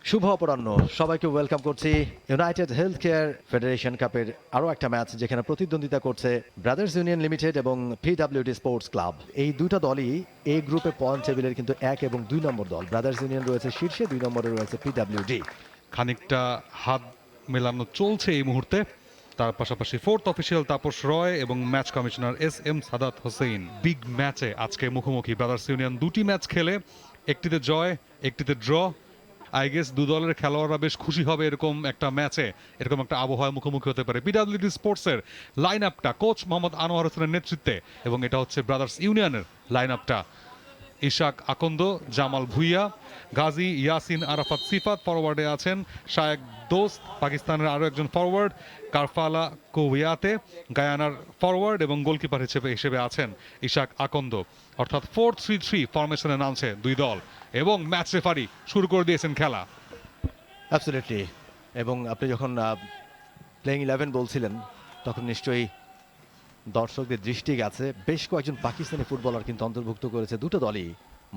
শুভ অপরাহ্ন সবাইকে ওয়েলকাম করছি United health care federation কাপের আরও একটা ম্যাচ যেখানে প্রতিদ্বন্দ্বিতা করছে ব্রাদার্স ইউনিয়ন লিমিটেড এবং পিডব্লিউডি স্পোর্টস ক্লাব। এই দুটো দলই এই গ্রুপে পয়েন্ট টেবিলের কিন্তু 1 এবং 2 নম্বর দল। ব্রাদার্স ইউনিয়ন রয়েছে শীর্ষে, 2 নম্বরে রয়েছে পিডব্লিউডি। খানিকটা হাত মেলানো চলছে এই মুহূর্তে। তার পাশাপাশি ফোর্থ অফিসিয়াল তাপস রয় এবং match commissioner S Sadat Hossain big ম্যাচে আজকে মুখোমুখি। ব্রাদার্স ইউনিয়ন দুটি ম্যাচ খেলে একটিতে জয় একটিতে ড্র। আই গেস দু দলের খেলোয়াড়রা বেশ খুশি হবে এরকম একটা ম্যাচে, এরকম একটা আবহাওয়া মুখোমুখি হতে পারে। পিডব্লিউডি স্পোর্টসের লাইন আপটা কোচ মোহাম্মদ আনোয়ার হোসেনের নেতৃত্বে, এবং এটা হচ্ছে ব্রাদার্স ইউনিয়নের লাইন আপটা। ইশাক আকন্দ, জামাল ভুইয়া, গাজী ইয়াসিন আরাফাত সিফাত, ফরওয়ার্ডে আছেন শায়েক দোস্ত, পাকিস্তানের আরও একজন ফরওয়ার্ড কারফালা কোভিয়াতে, গায়ানার ফরওয়ার্ড, এবং গোলকিপার হিসেবে আছেন ইশাক আকন্দ। অর্থাৎ 4-3-3 ফরমেশনে নামছে দুই দল, এবং ম্যাচ রেফারি শুরু করে দিয়েছেন খেলা। অ্যাবসলিউটলি। এবং আপনি যখন প্লেইং 11 বলছিলেন তখন নিশ্চয়ই দর্শকদের দৃষ্টি গেছে বেশ কয়েকজন পাকিস্তানি ফুটবলার কিন্তু অন্তর্ভুক্ত করেছে দুটো দলই।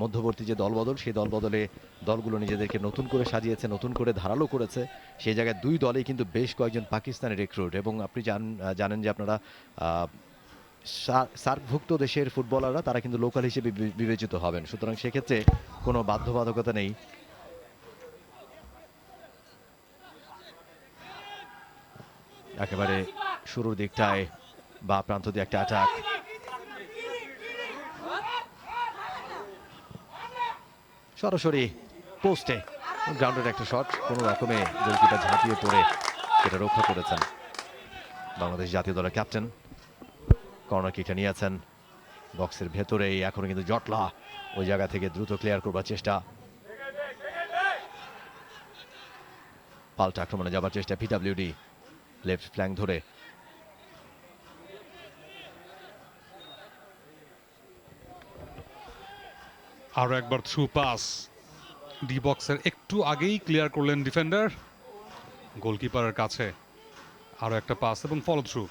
মধ্যবর্তী যে দলবদল, সেই দলবদলে দলগুলো নিজেদেরকে নতুন করে সাজিয়েছে, নতুন করে ধারালো করেছে। সেই জায়গায় দুই দলেই কিন্তু বেশ কয়েকজন পাকিস্তানি রিক্রুট। এবং আপনি জানেন যে আপনারা সার্কভুক্ত দেশের ফুটবলাররা তারা কিন্তু লোকাল হিসেবে বিবেচিত হবেন, সুতরাং সেক্ষেত্রে কোনো বাধ্যবাধকতা নেই। একেবারে শুরুর দিকটায় বা প্রান্ত দিয়ে একটা অ্যাটাক, সরাসরি পোস্টে গ্রাউন্ডের একটা শট, কোনো রকমে গোলকিপার ঝাঁপিয়ে পড়ে সেটা রক্ষা করেছেন বাংলাদেশ জাতীয় দলের ক্যাপ্টেন। কর্নার কিকটা নিয়েছেন বক্সের ভেতরেই, এখনো কিন্তু জটলা ওই জায়গা থেকে দ্রুত ক্লিয়ার করবার চেষ্টা। পাল্টা আক্রমণে যাবার চেষ্টা পিডব্লিউডি লেফট ফ্ল্যাঙ্ক ধরে। আরও একবার থ্রু পাস, ডি বক্সের একটু আগেই ক্লিয়ার করলেন ডিফেন্ডার, গোলকিপারের কাছে আরও একটা পাস এবং ফলো থ্রু।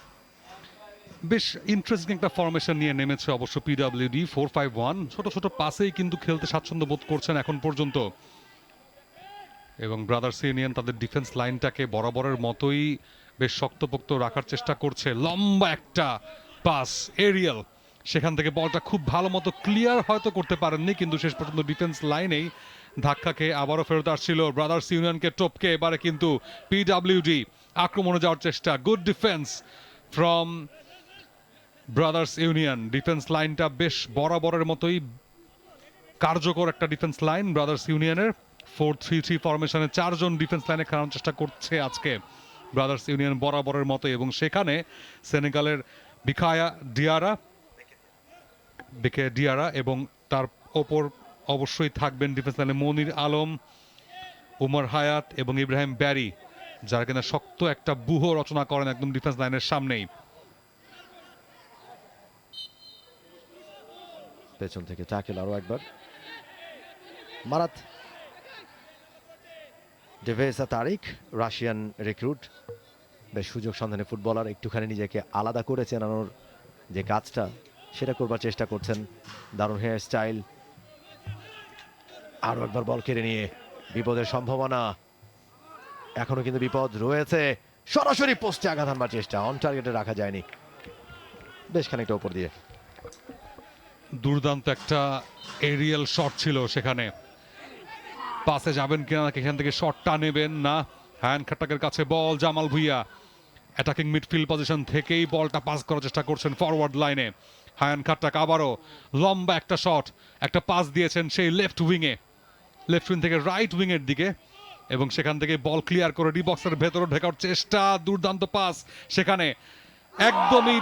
বেশ ইন্টারেস্টিং একটা ফরমেশন নিয়ে নেমেছে অবশ্য পিডব্লিউডি 4-5-1। ছোট ছোট পাসেই কিন্তু খেলতে স্বাচ্ছন্দ্য বোধ করছেন এখন পর্যন্ত, এবং ব্রাদার্স ইউনিয়ন তাদের ডিফেন্স লাইনটাকে বরাবরের মতোই বেশ শক্তপোক্ত রাখার চেষ্টা করছে। লম্বা একটা পাস এরিয়াল, সেখান থেকে বলটা খুব ভালো মতো ক্লিয়ার হয়তো করতে পারেননি, কিন্তু শেষ পর্যন্ত ডিফেন্স লাইনেই ধাক্কা খেয়ে আবারও ফেরত আসছিল ব্রাদার্স ইউনিয়নকে টপকে। এবারে কিন্তু পিডব্লিউডি আক্রমণে যাওয়ার চেষ্টা। Good defence from brothers union. Defence লাইনটা বেশ বরাবরের মতোই কার্যকর একটা ডিফেন্স লাইন ব্রাদার্স ইউনিয়নের। 4-3-3 ফরমেশনে 4 জন ডিফেন্স লাইনে খেলানোর চেষ্টা করছে আজকে ব্রাদার্স ইউনিয়ন বরাবরের মতো, এবং সেখানে সেনেগালের বিকে ডিয়ারা এবং তার ওপর অবশ্যই থাকবেন ডিফেন্স লাইনে মনির আলম, উমর হায়াত এবং ইব্রাহিম ব্যারি, যারা কিনা শক্ত একটা ব্যূহ রচনা করেন একদম ডিফেন্স লাইনের সামনেই। পেছন থেকে ট্যাকেল আরো একবার মারাত ডেভেসা তারিক, রাশিয়ান রিক্রুট, বেশ সুযোগ সন্ধানে ফুটবলার, একটুখানি নিজেকে আলাদা করে চেনানোর যে কাজটা সেটা করবার চেষ্টা করছেন। দারুণ হেয়ার স্টাইল, আরো একবার বল কেড়ে নিয়ে বিপদের সম্ভাবনা, এখনো কিন্তু বিপদ রয়েছে। সরাসরি পোস্টে আঘাত আনবার চেষ্টা, অন টার্গেটে রাখা যায়নি, বেশ খানিকটা উপর দিয়ে। দুর্দান্ত একটা এরিয়াল শট ছিল সেখানে। পাসে যাবেন কিনা, নাকি এখান থেকে শটটা নেবেন না। হ্যান্ড খাট্টাকের কাছে বল, Jamal Bhuiyan attacking midfield position থেকেই বলটা পাস করার চেষ্টা করছেন ফরওয়ার্ড লাইনে। হায়ান খাট্টাক আবারও লম্বা একটা শট, একটা পাস দিয়েছেন সেই লেফট উইং থেকে রাইট উইং এর দিকে, এবং সেখান থেকে বল ক্লিয়ার করে ডি বক্সের ভেতরে ঢোকার চেষ্টা। দুর্দান্ত পাস, সেখানে একদমই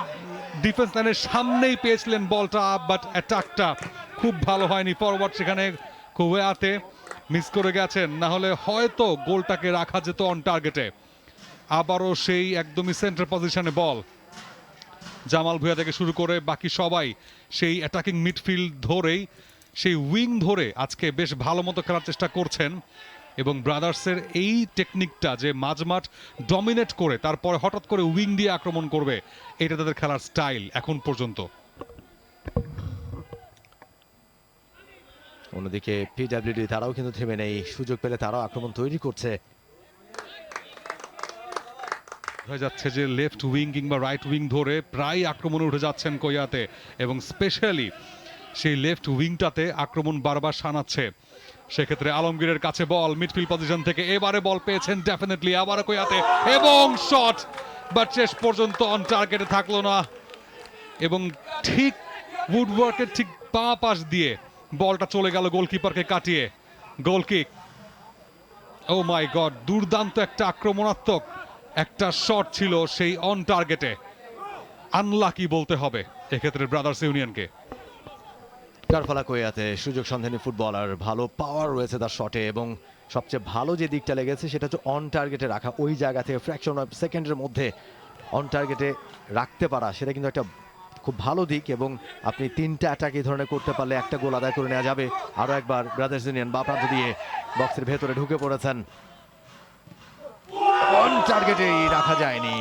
ডিফেন্স লাইনের সামনেই পেয়েছিলেন বলটা, বাট অ্যাটাকটা খুব ভালো হয়নি। ফরওয়ার্ড সেখানে কোয়েয়াতে মিস করে গেছেন, না হলে হয়তো গোলটাকে রাখা যেত অন টার্গেটে। আবারও সেই একদমই সেন্টার পজিশনে বল, জামাল ভুঁইয়া থেকে শুরু করে বাকি সবাই সেই অ্যাটাকিং মিডফিল্ড ধরেই, সেই উইং ধরে আজকে বেশ ভালো মতো খেলার চেষ্টা করছেন। এবং ব্রাদার্সের এই টেকনিকটা যে মাঝমাঠ ডমিনেট করে তারপরে হঠাৎ করে উইং দিয়ে আক্রমণ করবে, এটা তাদের খেলার স্টাইল এখন পর্যন্ত। অন্যদিকে পিডব্লিউডি তারাও কিন্তু থেমে নেই, সুযোগ পেলে তারাও আক্রমণ তৈরি করছে। হয়ে যাচ্ছে যে লেফট উইং কিংবা রাইট উইং ধরে প্রায় আক্রমণে উঠে যাচ্ছেন কোয়াতে, এবং স্পেশালি সেই লেফট উইংটাতে আক্রমণ বারবার শানাচ্ছে। সেক্ষেত্রে আলমগীরের কাছে বল মিডফিল্ড পজিশন থেকে, এবারে বল পেয়েছেন ডেফিনেটলি আবার কোয়াতে, এবং শট, বাট শেষ পর্যন্ত অন টার্গেটে থাকলো না, এবং ঠিক উডওয়ার্কের ঠিক বাঁ পাশ দিয়ে বলটা চলে গেল গোলকিপারকে কাটিয়ে। গোল কিক। ও মাই গড, দুর্দান্ত একটা আক্রমণাত্মক একটা শট ছিল সেই অন টার্গেটে। আনলাকি বলতে হবে এক্ষেত্রে ব্রাদার্স ইউনিয়নকে। কারফালা কোয়াতে সুযোগ সন্ধানী ফুটবলার, ভালো পাওয়ার রয়েছে তার শটে, এবং সবচেয়ে ভালো যে দিকটা লেগেছে সেটা হচ্ছে অন টার্গেটে রাখা। ওই জায়গা থেকে ফ্র্যাকশন অফ সেকেন্ডের মধ্যে অন টার্গেটে রাখতে পারা, সেটা কিন্তু একটা খুব ভালো দিক। এবং আপনি 3টা অ্যাটাক এই ধরনের করতে পারলে একটা গোল আদায় করে নেওয়া যাবে। আরও একবার ব্রাদার্স ইউনিয়ন বা প্রান্ত দিয়ে বক্সের ভেতরে ঢুকে পড়েছেন, অন টার্গেটেই রাখা যায়নি,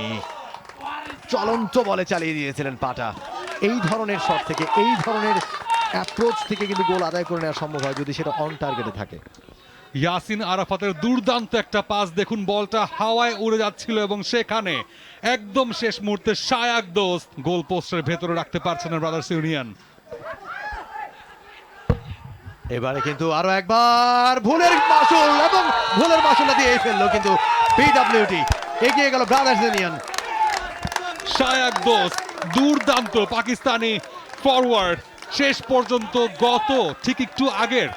চলন্ত বলে চালিয়ে দিয়েছিলেন পাটা। এই ধরনের শট থেকে, এই ধরনের অ্যাপ্রোচ থেকে কিন্তু গোল আদায় করে নেওয়া সম্ভব হয় যদি সেটা অন টার্গেটে থাকে। ইয়াসিন আরাফাতের দুর্দান্ত একটা পাস, দেখুন বলটা হাওয়ায় উড়ে যাচ্ছিল এবং সেখানে একদম শেষ মুহূর্তে শায়াক দোস্ত গোল পোস্টের ভেতরে রাখতে পারছেন না ব্রাদার্স ইউনিয়ন। এবারে কিন্তু আরো একবার ভুলের মাসুল, এবং ভুলের মাসুলটা দিয়ে ফেললো কিন্তু পিডব্লিউডি, এগিয়ে গেল ব্রাদার্স ইউনিয়ন। শায়াক দোস্ত দুর্দান্ত পাকিস্তানি ফরওয়ার্ড শেষ পর্যন্ত গত ঠিক একটু আগের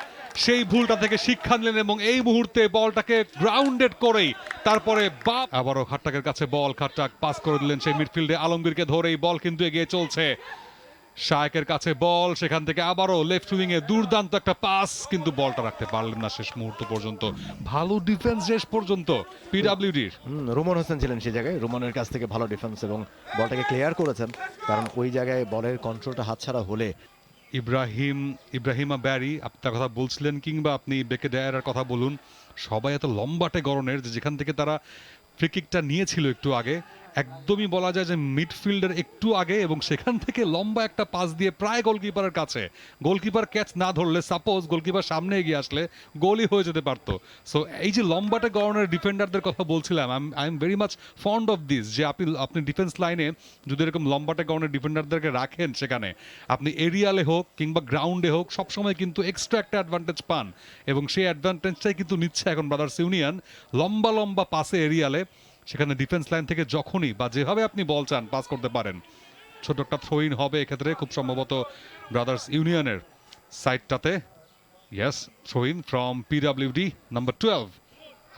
সেই ভুলটা থেকে শিক্ষা নিলেন এবং এই মুহূর্তে বলটাকে গ্রাউন্ডেড করেই তারপরে আবারও খাট্টাকের কাছে বল, খাট্টাক পাস করে দিলেন সেই মিডফিল্ডে আলমগীরকে ধরেই, বল কিন্তু এগিয়ে চলছে। শায়েকের কাছে বল, সেখান থেকে আবারও লেফট উইং এ দুর্দান্ত একটা পাস, কিন্তু বলটা রাখতে পারলেন না শেষ মুহূর্ত পর্যন্ত। ভালো ডিফেন্স শেষ পর্যন্ত পিডব্লিউডির। রুমন হোসেন ছিলেন সেই জায়গায়, রুমনের কাছ থেকে ভালো ডিফেন্স এবং বলটাকে ক্লিয়ার করেছেন, কারণ ওই জায়গায় বলের কন্ট্রোলটা হাতছাড়া হলে। ইব্রাহিমা ব্যারি আপনার কথা বলছিলেন, কিংবা আপনি বেকে ডায়ারের কথা বলুন, সবাই এত লম্বাটে গড়নের যে যেখান থেকে তারা ফ্রিকিকটা নিয়েছিল একটু আগে, একদমই বলা যায় যে মিডফিল্ডের একটু আগে, এবং সেখান থেকে লম্বা একটা পাস দিয়ে প্রায় গোলকিপারের কাছে, গোলকিপার ক্যাচ না ধরলে সাপোজ গোলকিপার সামনে এগিয়ে আসলে গোলই হয়ে যেতে পারতো। সো এই যে লম্বাটে গড়নের ডিফেন্ডারদের কথা বলছিলাম, I am very much fond of this, যে আপনি ডিফেন্স লাইনে যদি এরকম লম্বাটে গড়নের ডিফেন্ডারদেরকে রাখেন, সেখানে আপনি এরিয়ালে হোক কিংবা গ্রাউন্ডে হোক সবসময় কিন্তু এক্সট্রা একটা অ্যাডভান্টেজ পান, এবং সেই অ্যাডভান্টেজটাই কিন্তু নিচ্ছে এখন ব্রাদার্স ইউনিয়ন। লম্বা লম্বা পাসে এরিয়ালে, সেখানে ডিফেন্স লাইন থেকে যখনই বা যেভাবে আপনি বল চান পাস করতে পারেন। ছোট একটা থ্রো ইন হবে এক্ষেত্রে খুব সম্ভবত ব্রাদার্স ইউনিয়নের সাইডটাতে। Yes, throw in from PWD number 12।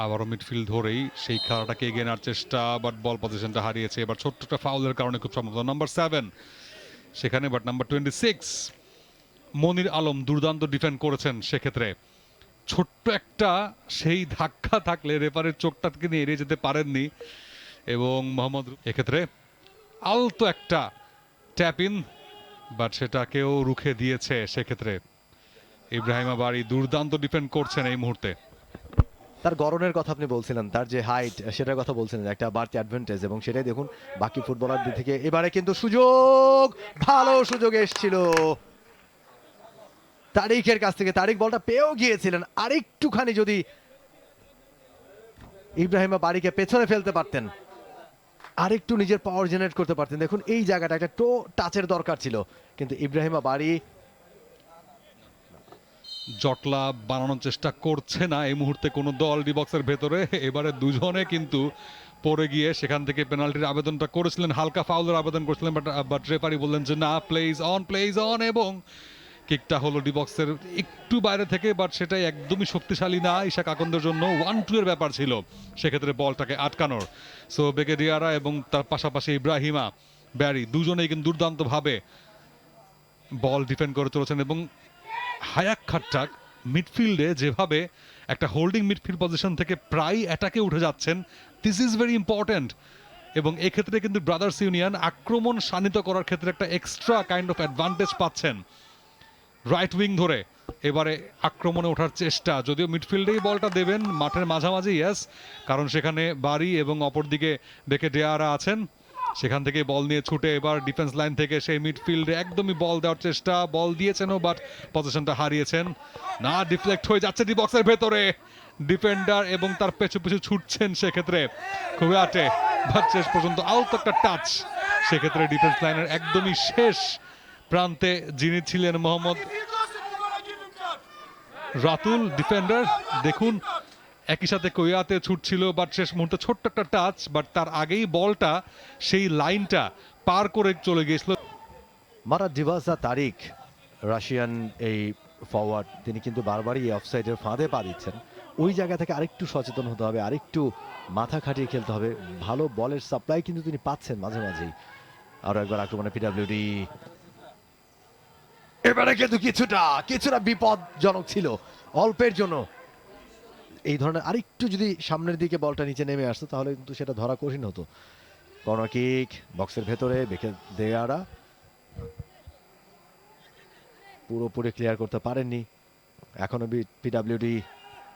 আবারও মিডফিল্ড ধরেই সেই খেলাটাকে এগিয়ে নেওয়ার চেষ্টা, বাট বল পজিশনটা হারিয়েছে এবার ছোট্ট একটা ফাউলের কারণে খুব সম্ভবত নাম্বার 7 সেখানে, বাট নাম্বার 26 মনির আলম দুর্দান্ত ডিফেন্ড করেছেন। সেক্ষেত্রে ছোট্ট একটা সেই ধাক্কা থাকলে রেফারের চোখটাকে নিয়ে এড়িয়ে যেতে পারেননি, এবং মোহাম্মদ এক্ষেত্রে আলতো একটা ট্যাপ ইন, বাট সেটাকেও রুখে দিয়েছে। সেক্ষেত্রে ইব্রাহিমা বাড়ি দুর্দান্ত ডিফেন্ড করছেন এই মুহূর্তে। তার গড়নের কথা আপনি বলছিলেন, তার যে হাইট সেটার কথা বলছিলেন, একটা বাড়তি অ্যাডভান্টেজ, এবং সেটাই দেখুন বাকি ফুটবলারদের থেকে। এবারে কিন্তু সুযোগ, ভালো সুযোগ এসেছিল তারিকের কাছ থেকে, তারিক বলটা পেয়েও গিয়েছিলেন, আরেকটুখানি যদি ইব্রাহিমা বাড়িকে পেছনে ফেলতে পারতেন, আরেকটু নিজের পাওয়ার জেনারেট করতে পারতেন। দেখুন এই জায়গাটা একটা টাচের দরকার ছিল, কিন্তু ইব্রাহিমা বাড়ি জটলা বানানোর চেষ্টা করছে না এই মুহূর্তে কোনো দল ডি বক্সের ভেতরে। এবারে দুজনে কিন্তু পড়ে গিয়ে সেখান থেকে পেনাল্টির আবেদনটা করেছিলেন, হালকা ফাউলের আবেদন করেছিলেন, বাট রেফারি বললেন যে না, প্লেজ অন, এবং কিকটা হলো ডি বক্সের একটু বাইরে থেকে, বাট সেটাই একদমই শক্তিশালী না ইশাক আকন্দের জন্য। 1-2 এর ব্যাপার ছিল সেক্ষেত্রে বলটাকে আটকানোর। সো বেকেডিয়ারা এবং তার পাশাপাশি ইব্রাহিমা ব্যারি দুজনেই কিন্তু দুর্দান্তভাবে বল ডিফেন্ড করে চলেছেন, এবং হায়াক খাট্টাক মিডফিল্ডে যেভাবে একটা হোল্ডিং মিডফিল্ড পজিশন থেকে প্রায় অ্যাটাকে উঠে যাচ্ছেন, দিস ইজ ভেরি ইম্পর্ট্যান্ট। এবং এক্ষেত্রে কিন্তু ব্রাদার্স ইউনিয়ন আক্রমণ শানিত করার ক্ষেত্রে একটা এক্সট্রা কাইন্ড অফ অ্যাডভান্টেজ পাচ্ছেন। রাইট উইং ধরে এবারে আক্রমণে ওঠার চেষ্টা, যদিও মিডফিল্ডেই বলটা দেবেন, মাঠের মাঝামাঝি, ইয়েস, কারণ সেখানে বাড়ি এবং অপরদিকে বেকে ডেয়ারা আছেন। সেখান থেকে বল নিয়ে ছুটে এবার ডিফেন্স লাইন থেকে সেই মিডফিল্ডে একদমই বল দেওয়ার চেষ্টা, বল দিয়েছেনও বাট পজিশনটা হারিয়েছেন। না, ডিফ্লেক্ট হয়ে যাচ্ছে ডি বক্সের ভেতরে, ডিফেন্ডার এবং তার পেছু পেছু ছুটছেন সেক্ষেত্রে কুয়াটে, বাট শেষ পর্যন্ত আউট একটা টাচ। সেক্ষেত্রে ডিফেন্স লাইনের একদমই শেষ প্রান্তে যিনি ছিলেন মোহাম্মদ রাতুল ডিফেন্ডার, দেখুন একই সাথে কোয়াতে ছুটছিল বাট শেষ মুহূর্তে ছোট্ট একটা টাচ, বাট তার আগেই বলটা সেই লাইনটা পার করে চলে গিয়েছিল। মারাদ দিভাসা তারিক, রাশিয়ান এই ফরওয়ার্ড, তিনি কিন্তু বারবারই অফসাইডের ফাঁদে পা দিচ্ছেন। ওই জায়গা থেকে আরেকটু সচেতন হতে হবে, আরেকটু মাথা খাটিয়ে খেলতে হবে। ভালো বলের সাপ্লাই কিন্তু তিনি পাচ্ছেন মাঝে মাঝেই। আরো একবার আক্রমণে পিডাব্লিউডি, এবারে কিন্তু কিছুটা বিপদজনক ছিল অল্পের জন্য। এই ধরনের আরেকটু যদি সামনের দিকে বলটা নিচে নেমে আসতো তাহলে কিন্তু সেটা ধরা কঠিন হতো। কর্নার কিক বক্সের ভেতরে বেঁকে দেয়ারা পুরোপুরি ক্লিয়ার করতে পারেননি। এখনো পিডাব্লিউডি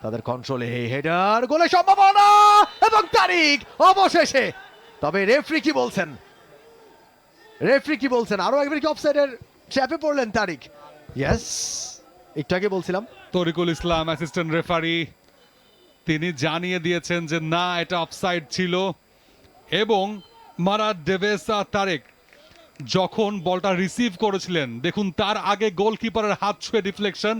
তাদের কন্ট্রোলে, হেডার, গোলের সম্ভাবনা এবং তারিক অবশেষে। তবে রেফরি কি বলছেন? আরো একবার কি অফসাইডের ট্র্যাপে পড়লেন তারিক? ইয়েস, একটু আগে বলছিলাম। তরিকুল ইসলাম অ্যাসিস্ট্যান্ট রেফারি, তিনি জানিয়ে দিয়েছেন যে না, এটা অফসাইড ছিল। এবং মারাদ দেভেসা তারেক যখন বলটা রিসিভ করেছিলেন, দেখুন তার আগে গোলকিপারের হাত ছুঁয়ে ডিফ্লেকশন,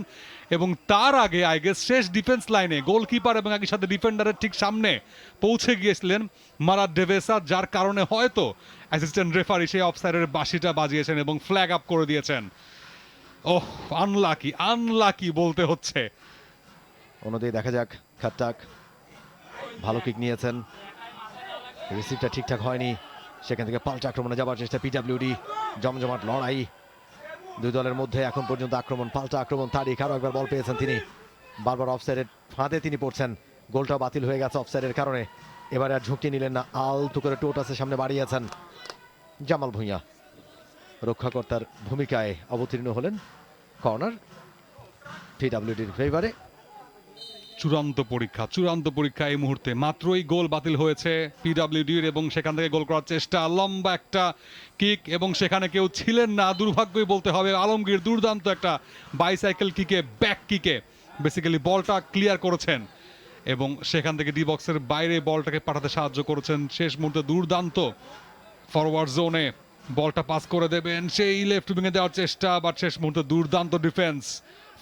এবং তার আগে আই গেস শেষ ডিফেন্স লাইনে গোলকিপার এবং একই সাথে ডিফেন্ডারের ঠিক সামনে পৌঁছে গিয়েছিলেন মারাদ দেভেসা, যার কারণে হয়তো অ্যাসিস্ট্যান্ট রেফারি সেই অফসাইডের বাঁশিটা বাজিয়েছেন এবং ফ্ল্যাগ আপ করে দিয়েছেন। ওহ, আনলাকি বলতে হচ্ছে। অন্যদিকে দেখা যাক, খাট্টাক ভালো কিক নিয়েছেন, রিসিভটা ঠিকঠাক হয়নি। সেখান থেকে পাল্টা আক্রমণে যাবার চেষ্টা পিডাব্লিউডি, জমজমাট লড়াই দুই দলের মধ্যে এখন পর্যন্ত। আক্রমণ, পাল্টা আক্রমণ, তারিক আরো একবার বল পেয়েছেন তিনি, বারবার অফসাইডের ফাঁদে তিনি পড়ছেন। গোলটাও বাতিল হয়ে গেছে অফসাইডের কারণে। এবারে আর ঝুঁকি নিলেন না, আলতু করে টোটাসের সামনে বাড়িয়েছেন। জামাল ভুঁইয়া রক্ষাকর্তার ভূমিকায় অবতীর্ণ হলেন। কর্নার পিডাব্লিউডির ফেভারে। চূড়ান্ত পরীক্ষা এই মুহূর্তে। মাত্রই গোল বাতিল হয়েছে পিডাব্লিউডির এবং সেখান থেকে গোল করার চেষ্টা, লম্বা একটা কিক এবং সেখানে কেউ ছিলেন না, দুর্ভাগ্যই বলতে হবে। আলমগীর দুর্দান্ত একটা বাইসাইকেল কিকে, ব্যাক কিকে বেসিক্যালি বলটা ক্লিয়ার করেছেন এবং সেখান থেকে ডি বক্সের বাইরে বলটাকে পাঠাতে সাহায্য করেছেন। শেষ মুহূর্তে দুর্দান্ত ফরওয়ার্ড জোনে বলটা পাস করে দেবেন, সেই লেফট উইংয়ে দেওয়ার চেষ্টা, বাট শেষ মুহূর্তে দুর্দান্ত ডিফেন্স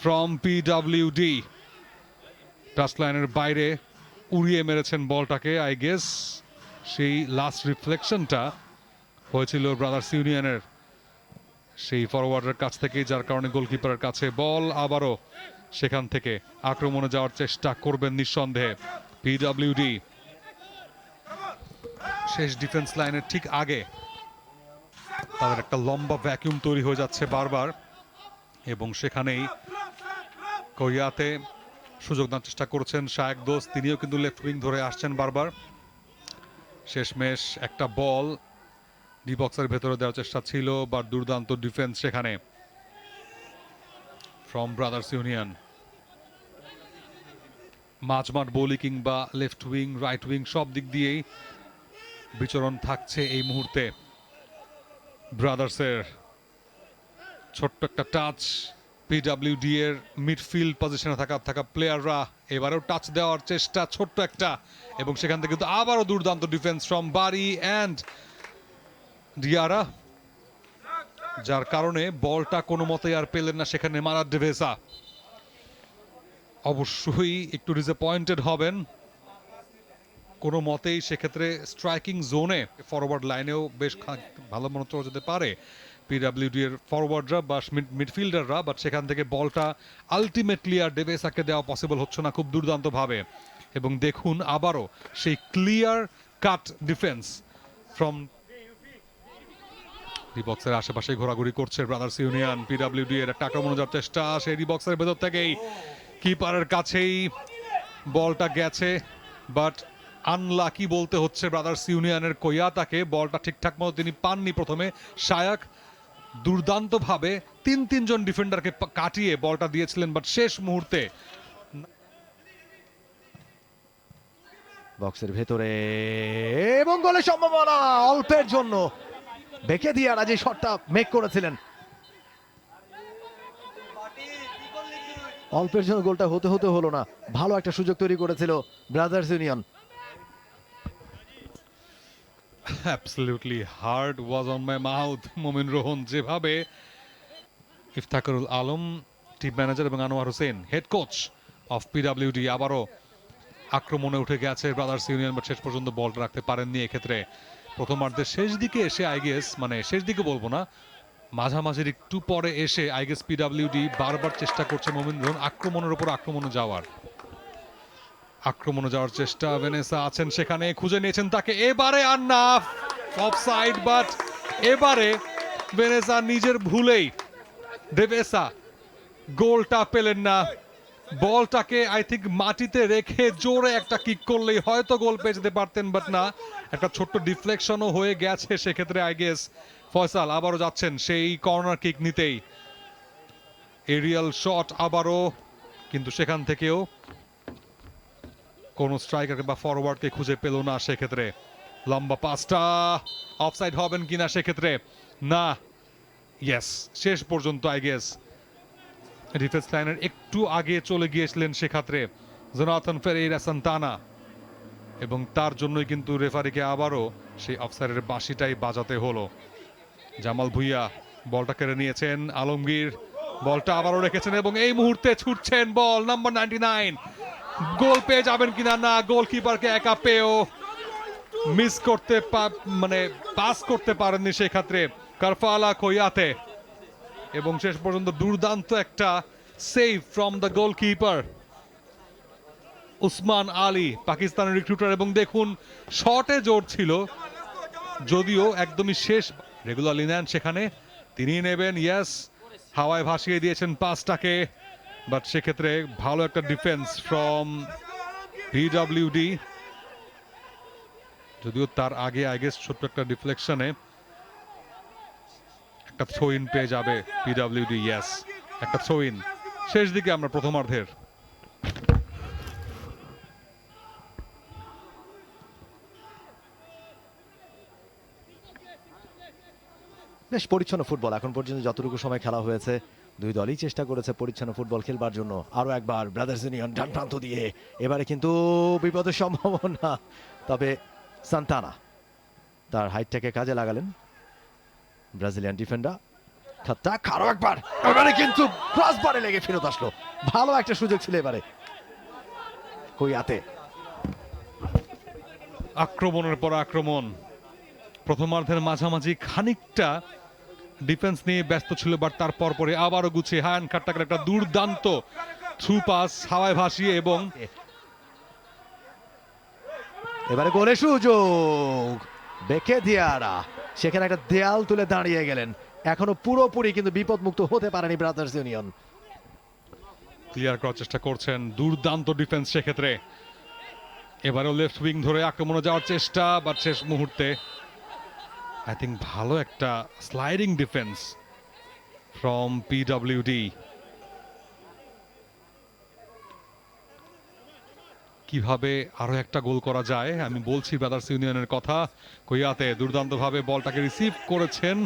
ফ্রম পিডাব্লিউডি। টাচ লাইনের বাইরে উড়িয়ে মেরেছেন বলটাকে। আই গেস সেই লাস্ট রিফ্লেকশনটা হয়েছিল ব্রাদার্স ইউনিয়নের সেই ফরওয়ার্ডের কাছ থেকে, যার কারণে গোলকিপারের কাছে বল। আবারও সেখান থেকে আক্রমণে যাওয়ার চেষ্টা করবেন নিঃসন্দেহে পিডাব্লিউডি। শেষ ডিফেন্স লাইনের ঠিক আগে তাদের একটা লম্বা ভ্যাকিউম তৈরি হয়ে যাচ্ছে বারবার, এবং সেখানেই কোরিয়াতে সুযোগ দেওয়ার চেষ্টা করছেন শায়েক দোস্ত, তিনিও কিন্তু লেফট উইং ধরে আসছেন বারবার। শেষমেশ একটা বল ডি বক্সের ভেতরে দেওয়ার চেষ্টা ছিল, বা দুর্দান্ত ডিফেন্স সেখানে ফ্রম ব্রাদার্স ইউনিয়ন। মাঝমাঠ বোলিং কিংবা লেফট উইং, রাইট উইং সব দিক দিয়েই বিচরণ থাকছে এই মুহূর্তে ব্রাদার্সের। ছোট্ট একটা টাচ, পিডাব্লিউডি এর মিডফিল্ড পজিশনে থাকা প্লেয়াররা এবারেও টাচ দেওয়ার চেষ্টা, ছোট্ট একটা, এবং সেখান থেকে কিন্তু আবারও দুর্দান্ত ডিফেন্স ফ্রম বারি অ্যান্ড ডিয়ারা, যার কারণে বলটা কোনো মতেই আর পেলেন না সেখানে মারাদ দেভেসা। অবশ্যই একটু ডিসঅ্যাপয়েন্টেড হবেন কোনো মতেই সেক্ষেত্রে। স্ট্রাইকিং জোনে ফরওয়ার্ড লাইনেও বেশ ভালো মনে চলে যেতে পারে পিডাব্লিউডি এর ফরওয়ার্ডরা বা মিডফিল্ডাররা, বাট সেখান থেকে বলটা আলটিমেটলি আর ডেভেসাকে দেওয়া পসিবল হচ্ছে না খুব দুর্দান্তভাবে। এবং দেখুন আবারও সেই clear cut defence from D বক্সের আশেপাশে ঘোরাঘুরি করছে ব্রাদার্স ইউনিয়ন। পিডাব্লিউডি এর একটা আক্রমণ যাওয়ার চেষ্টা, সেই ডি বক্সের ভেতর থেকেই কিপারের কাছেই বলটা গেছে, বাট আনলাকি বলতে হচ্ছে ব্রাদার্স ইউনিয়নের কোয়াতাকে। বলটা ঠিকঠাক মতো তিনি পাননি প্রথমে। শায়াক দুর্দান্তভাবে তিনজন ডিফেন্ডারকে কাটিয়ে বলটা দিয়েছিলেন, বাট শেষ মুহূর্তে বক্সের ভেতরে এবং গোলের সম্ভাবনা অল্পের জন্য। বেকে দিয়ারা যে শটটা মেক করেছিলেন, অল্পের জন্য গোলটা হতে হতে হলো না। ভালো একটা সুযোগ তৈরি করেছিল brothers union. Absolutely hard was on my mouth. মোমিন রোহন যেভাবে ইফতাকারুল আলম টিম ম্যানেজার এবং Anwar Hossain head coach of PWD আবারও আক্রমণে উঠে গেছে ব্রাদার্স ইউনিয়ন, বাট শেষ পর্যন্ত বলটা রাখতে পারেননি। এক্ষেত্রে প্রথমার্ধের শেষ দিকে এসে আই গেস, মানে শেষ দিকে বলবো না, মাঝামাঝির একটু পরে এসে আই গেস পিডাব্লিউডি বারবার চেষ্টা করছে মোমিন রোহন আক্রমণের উপর আক্রমণে যাওয়ার চেষ্টা। ভেনেসা আছেন সেখানে, খুঁজে নিয়েছেন তাকে, এবারে আর না অফসাইড, বাট এবারে ভেনেসা নিজের ভুলেই দেবেসা গোলটা পেলেন না। বলটাকে আই থিঙ্ক মাটিতে রেখে জোরে একটা কিক করলেই হয়তো গোল পেয়ে যেতে পারতেন, বাট না, একটা ছোট্ট ডিফ্লেকশনও হয়ে গেছে। সেক্ষেত্রে আই গেস ফয়সাল আবারও যাচ্ছেন সেই কর্নার কিক নিতেই। এরিয়াল শট আবারও, কিন্তু সেখান থেকেও কোন স্ট্রাইকার বা ফরওয়ার্ডকে খুঁজে পেল না। সেক্ষেত্রে লম্বা পাসটা অফসাইড হবেন কিনা, সেক্ষেত্রে না, ইয়েস, শেষ পর্যন্ত আই গেস ডিফেন্স লাইনের একটু আগে চলে গিয়েছিলেন সেক্ষেত্রে জোনাথন ফেরেইরা সান্তানা, এবং তার জন্যই কিন্তু রেফারিকে আবারও সেই অফসাইডের বাঁশিটাই বাজাতে হলো। জামাল ভুইয়া বলটা কেড়ে নিয়েছেন, আলমগীর বলটা আবারও রেখেছেন এবং এই মুহূর্তে ছুটছেন বল নাম্বার 99, গোল পেয়ে যাবেন কিনা, না, গোলকিপারকে একা পেয়েও মিস করতে মানে পাস করতে পারেননি সেক্ষেত্রে কারফালা কোয়াতে, এবং শেষ পর্যন্ত দুর্দান্ত একটা save from the goalkeeper Usman Ali, পাকিস্তানের রিক্রুটার। এবং দেখুন শটে জোর ছিল, যদিও একদমই শেষ রেগুলারলি নেন সেখানে, তিনি নেবেন, ইয়েস, হাওয়ায় ভাসিয়ে দিয়েছেন পাসটাকে, বাট সেক্ষেত্রে ভালো একটা ডিফেন্স ফ্রম পিডব্লিউডি, যদিও তার আগে আই গেস ছোট্ট একটা ডিফ্লেকশনে একটা থ্রো ইন পেয়ে যাবে পিডব্লিউডি, ইয়েস, একটা থ্রো ইন শেষ দিকে আমরা প্রথমার্ধের। বেশ পরিচ্ছন্ন ফুটবল এখন পর্যন্ত যতটুকু সময় খেলা হয়েছে। দুই দলই চেষ্টা করেছে পরিচ্ছন্ন ফুটবল খেলবার জন্য। আরো একবার ব্রাদার্স ইউনিয়ন ডান প্রান্ত দিয়ে, এবারে কিন্তু বিপদের সম্ভাবনা। তবে সান্তানা তার হাইটটাকে কাজে লাগালেন ব্রাজিলিয়ান ডিফেন্ডার। আরো একবার, এবারে কিন্তু ক্রসবারে লেগে ফেরত আসলো। ভালো একটা সুযোগ ছিল এবারে কোয়াতে। আক্রমণের পর আক্রমণ, প্রথমার্ধের মাঝামাঝি খানিকটা ডিফেন্স নিয়ে ব্যস্ত ছিল, বাট তারপর পরে আবারও গুছিয়ে হায়ান খাট্টাকের একটা দুর্দান্ত থ্রু পাস হাওয়ায় ভাসিয়ে, এবং এবারে গোলের সুযোগ বেকে দিয়ারা, সেখানে একটা দেয়াল তুলে দাঁড়িয়ে গেলেন। এখনো পুরোপুরি কিন্তু বিপদমুক্ত হতে পারেনি ব্রাদার্স ইউনিয়ন। ক্লিয়ার করার চেষ্টা করছেন, দুর্দান্ত ডিফেন্স সেক্ষেত্রে। এবারেও লেফট উইং ধরে আক্রমণে যাওয়ার চেষ্টা, বাট শেষ মুহূর্তে আই থিঙ্ক ভালো একটা স্লাইডিং ডিফেন্স ফ্রম পিডব্লিউডি। কিভাবে আরো একটা গোল করা যায়, আমি বলছি ব্রাদার্স ইউনিয়নের কথা। কোয়াতে দুর্দান্তভাবে বলটাকে রিসিভ করেছেন,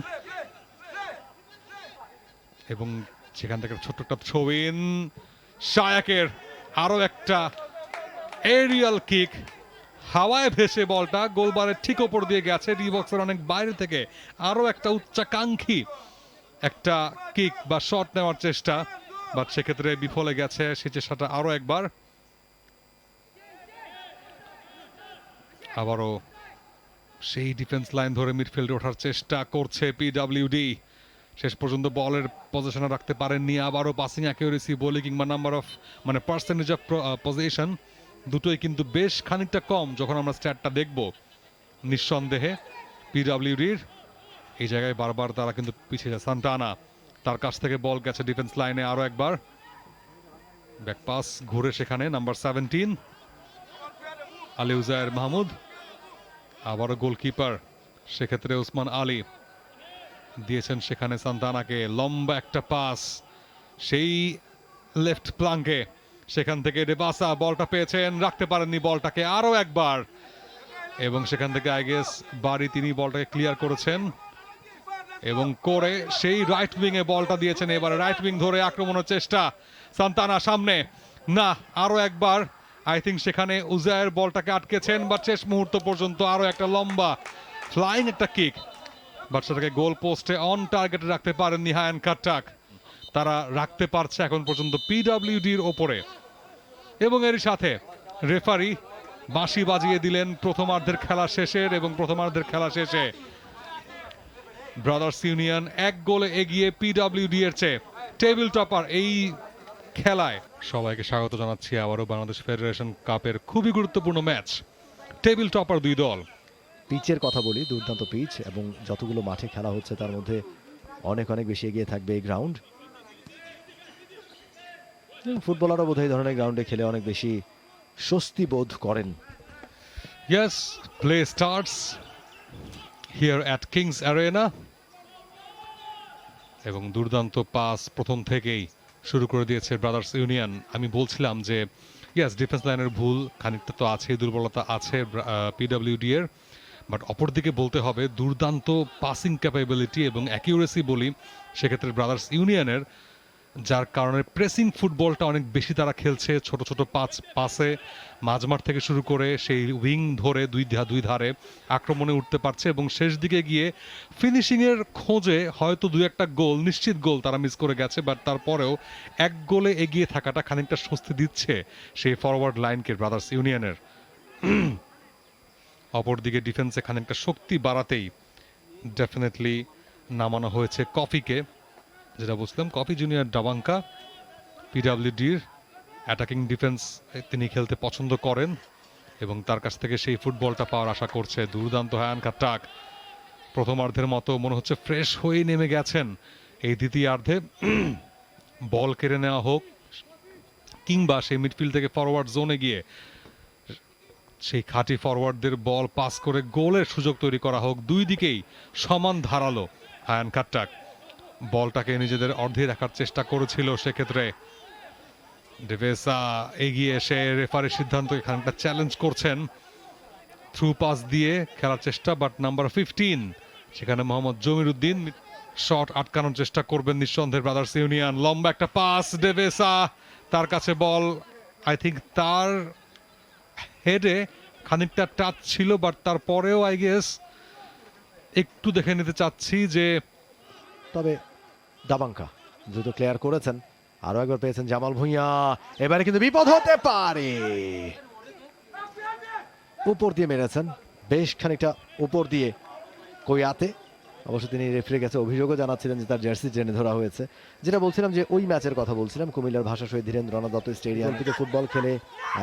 এবং সেখান থেকে ছোট্ট একটা থ্রো ইন শায়াকের, আরো একটা এরিয়াল কিক, হাওয়ায় ভেসে বলটা গোলবারের ঠিক ওপর দিয়ে গেছে, ডি বক্সের অনেক বাইরে থেকে। আরো একটা উচ্চাকাঙ্ক্ষী একটা কিক বা শট নেওয়ার চেষ্টা, বাট সেক্ষেত্রে বিফলে গেছে সেই চেষ্টাটা আরো একবার। আবারও সেই ডিফেন্স লাইন ধরে মিডফিল্ডে ওঠার চেষ্টা করছে পিডব্লিউডি, শেষ পর্যন্ত বলের পজিশনে রাখতে পারেননি। আবারও পাসিং অ্যাকিউরেসি, বোলিং কিংবা নাম্বার অফ মানে পার্সেন্টেজ অফ পজিশন দুটোই কিন্তু বেশ খানিকটা কম যখন আমরা স্ট্যাটটা দেখব। নিঃসন্দেহে পিডব্লিউডির এই জায়গায় বারবার তারা কিন্তু পিছিয়ে যায়। সান্টানা, তার কাছ থেকে বল গেছে ডিফেন্স লাইনে, আরো একবার ব্যাক পাস ঘুরে সেখানে নাম্বার 17 আলিউজায়ের মাহমুদ, আবারও গোলকিপার সেক্ষেত্রে উসমান আলী দিয়েছেন সেখানে সান্তানাকে, লম্বা একটা পাস সেই লেফট প্লাঙ্কে, সেখান থেকে ডেবাসা বলটা পেয়েছেন, রাখতে পারেননি বলটাকে আরো একবার, এবং সেখান থেকে আই গেস বাড়ি তিনি বলটাকে ক্লিয়ার করেছেন এবং করে সেই রাইট উইং এ বলটা দিয়েছেন। এবারে রাইট উইং ধরে আক্রমণের চেষ্টা, সান্তানা সামনে, না আরো একবার আই থিঙ্ক সেখানে উজায়ের বলটাকে আটকেছেন, বাট শেষ মুহূর্ত পর্যন্ত আরো একটা লম্বা ফ্লাইং একটা কিক, বাট সেটাকে গোল পোস্টে অন টার্গেটে রাখতে পারেননি হায়ান কাট্টাক। তারা রাখতে পারছে এখন পর্যন্ত পিডব্লিউডির ওপরে, এবং এর সাথে রেফারি বাঁশি বাজিয়ে দিলেন প্রথমার্ধের খেলা শেষের, এবং প্রথমার্ধের খেলা শেষে ব্রাদার্স ইউনিয়ন 1 গোলে এগিয়ে পিডব্লিউডি এর চেয়ে। টেবিল টপার এই খেলায় সবাইকে স্বাগত জানাচ্ছি আবারও বাংলাদেশ ফেডারেশন কাপের খুবই গুরুত্বপূর্ণ ম্যাচ। টেবিল টপার দুই দল। পিচের কথা বলি, দুর্দান্ত পিচ, এবং যতগুলো মাঠে খেলা হচ্ছে তার মধ্যে অনেক অনেক বেশি এগিয়ে থাকবে এই গ্রাউন্ড। ফুটবলারও বোধহয় এই ধরনের গ্রাউন্ডে খেলে অনেক বেশি স্বস্তি বোধ করেন। Yes, play starts here at Kings Arena, এবং দুর্দান্ত পাস প্রথম থেকেই শুরু করে দিয়েছে ব্রাদার্স ইউনিয়ন। আমি বলছিলাম যে ইয়াস, ডিফেন্স লাইনের ভুল খানিকটা তো আছে, দুর্বলতা আছে পিডব্লিউডি এর, বাট অপরদিকে বলতে হবে দুর্দান্ত পাসিং ক্যাপাবিলিটি এবং অ্যাকিউরেসি বলি সেক্ষেত্রে ব্রাদার্স ইউনিয়নের, যার কারণে প্রেসিং ফুটবলটা অনেক বেশি তারা খেলছে। ছোট ছোট পাসে মাঝমাঠ থেকে শুরু করে সেই উইং ধরে দুই ধারে আক্রমণে উঠতে পারছে, এবং শেষ দিকে গিয়ে ফিনিশিংয়ের খোঁজে হয়তো 2-1 গোল, নিশ্চিত গোল তারা মিস করে গেছে, বাট তারপরেও 1 গোলে এগিয়ে থাকাটা খানিকটা স্বস্তি দিচ্ছে সেই ফরওয়ার্ড লাইনকে ব্রাদার্স ইউনিয়নের। অপরদিকে ডিফেন্সে খানিকটা শক্তি বাড়াতেই ডেফিনেটলি নামানো হয়েছে কফিকে, যেটা বুঝলাম কফি জুনিয়র ডাবাঙ্কা পিডব্লিউডির অ্যাটাকিং ডিফেন্স তিনি খেলতে পছন্দ করেন, এবং তার কাছ থেকে সেই ফুটবলটা পাওয়ার আশা করছে। দুর্দান্ত হায়ান কাট্টাক প্রথমার্ধের মতো মনে হচ্ছে ফ্রেশ হয়ে নেমে গেছেন এই দ্বিতীয়ার্ধে। বল কেড়ে নেওয়া হোক কিংবা সেই মিডফিল্ড থেকে ফরওয়ার্ড জোনে গিয়ে সেই খাঁটি ফরওয়ার্ডদের বল পাস করে গোলের সুযোগ তৈরি করা হোক, দুই দিকেই সমান ধারালো হায়ান কাট্টাক বলটাকে নিজেদের অর্ধে রাখার চেষ্টা করেছিল। সেক্ষেত্রে ডেভেসা এগিয়ে এসে রেফারির সিদ্ধান্তকে খানিকটা চ্যালেঞ্জ করছেন, থ্রু পাস দিয়ে খেলার চেষ্টা, বাট নাম্বার 15 সেখানে মোহাম্মদ জমির উদ্দিন শট আটকানোর চেষ্টা করবেন নিঃসন্দেহে ব্রাদার্স ইউনিয়ন। লম্বা একটা পাস, ডেভেসা তার কাছে বল, আই থিঙ্ক তার হেডে খানিকটা টাচ ছিল, বাট তারপরেও আই গেস একটু দেখে নিতে চাচ্ছি যে, তবে দাবাঙ্কা দ্রুত ক্লিয়ার করেছেন, আরো একবার পেয়েছেন জামাল ভুঁইয়া, এবারে কিন্তু বিপদ হতে পারে। উপর দিয়ে মেরেছেন, বেশ খানিকটা উপর দিয়ে কোয়াতে। অবশ্য তিনি রেফারির কাছে অভিযোগও জানাচ্ছিলেন যে তার জার্সি টেনে ধরা হয়েছে। যেটা বলছিলাম যে ওই ম্যাচের কথা বলছিলাম, কুমিল্লার ভাষা শহীদ ধীরেন্দ্রনাথ দত্ত স্টেডিয়াম থেকে ফুটবল খেলে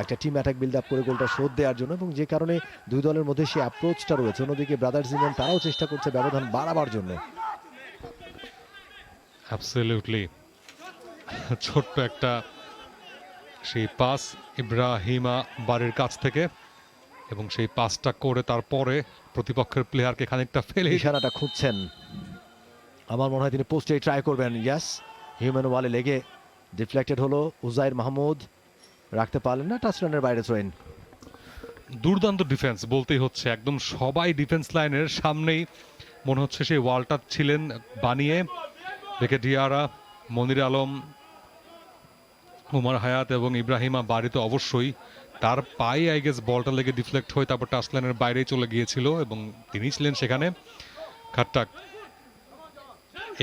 একটা টিম অ্যাটাক বিল্ড আপ করে গোলটা শোধ দেওয়ার জন্য, এবং যে কারণে দুই দলের মধ্যে সেই অ্যাপ্রোচটা রয়েছে। অন্যদিকে ব্রাদার্স ইউনিয়ন তারাও চেষ্টা করছে ব্যবধান বাড়াবার জন্য। অ্যাবসলিউটলি ছোট্ট একটা সেই পাস ইব্রাহিমা বাড়ির কাছ থেকে, এবং সেই পাসটা করে তারপরে প্রতিপক্ষের প্লেয়ারকে খানিকটা ফেলে ইশারাটা খুঁজছেন, আমার মনে হয় তিনি পোস্টে ট্রাই করবেন। ইয়াস, হিউম্যান ওয়ালে লেগে ডিফ্লেক্টেড হলো, উজাইর মাহমুদ রাখতে পারলেন না, টাচলাইনের বাইরে থ্রোইন। দুর্দান্ত ডিফেন্স বলতেই হচ্ছে, একদম সবাই ডিফেন্স লাইনের সামনেই মনে হচ্ছে সেই ওয়ালটা ছিলেন বানিয়ে। বেকে ডিয়ারা, মনির আলম, উমার হায়াত এবং ইব্রাহিমা বাড়ি তো অবশ্যই, তার পায়ে আই গেস বলটা লেগে ডিফ্লেক্ট হয়ে তারপর টাচলাইনের বাইরেই চলে গিয়েছিল, এবং তিনি ছিলেন সেখানে। খাট্টাক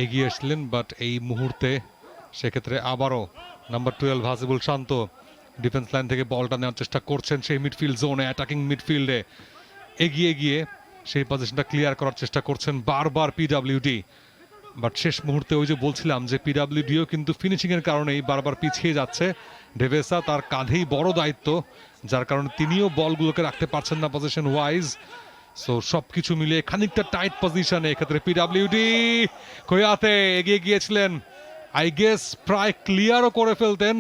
এগিয়ে এসছিলেন, বাট এই মুহূর্তে সেক্ষেত্রে আবারও নাম্বার 12 হাসিবুল শান্ত ডিফেন্স লাইন থেকে বলটা নেওয়ার চেষ্টা করছেন সেই মিডফিল্ড জোনে, অ্যাটাকিং মিডফিল্ডে এগিয়ে গিয়ে সেই পজিশনটা ক্লিয়ার করার চেষ্টা করছেন বারবার পিডব্লিউডি, বাট শেষ মুহূর্তে ওই যে বলছিলাম যে পিডব্লিউডিও কিন্তু ফিনিশিংয়ের কারণেই বারবার পিছিয়ে যাচ্ছে। ডেভেসা তার কাঁধেই বড় দায়িত্ব, যার কারণে তিনিও বলগুলোকে রাখতে পারছেন না পজিশন ওয়াইজ। সো সবকিছু মিলিয়ে খানিকটা টাইট পজিশনে এক্ষেত্রে পিডব্লিউডি। কোয়াতে এগিয়ে গিয়েছিলেন, আই গেস প্রায় ক্লিয়ারও করে ফেলতেন,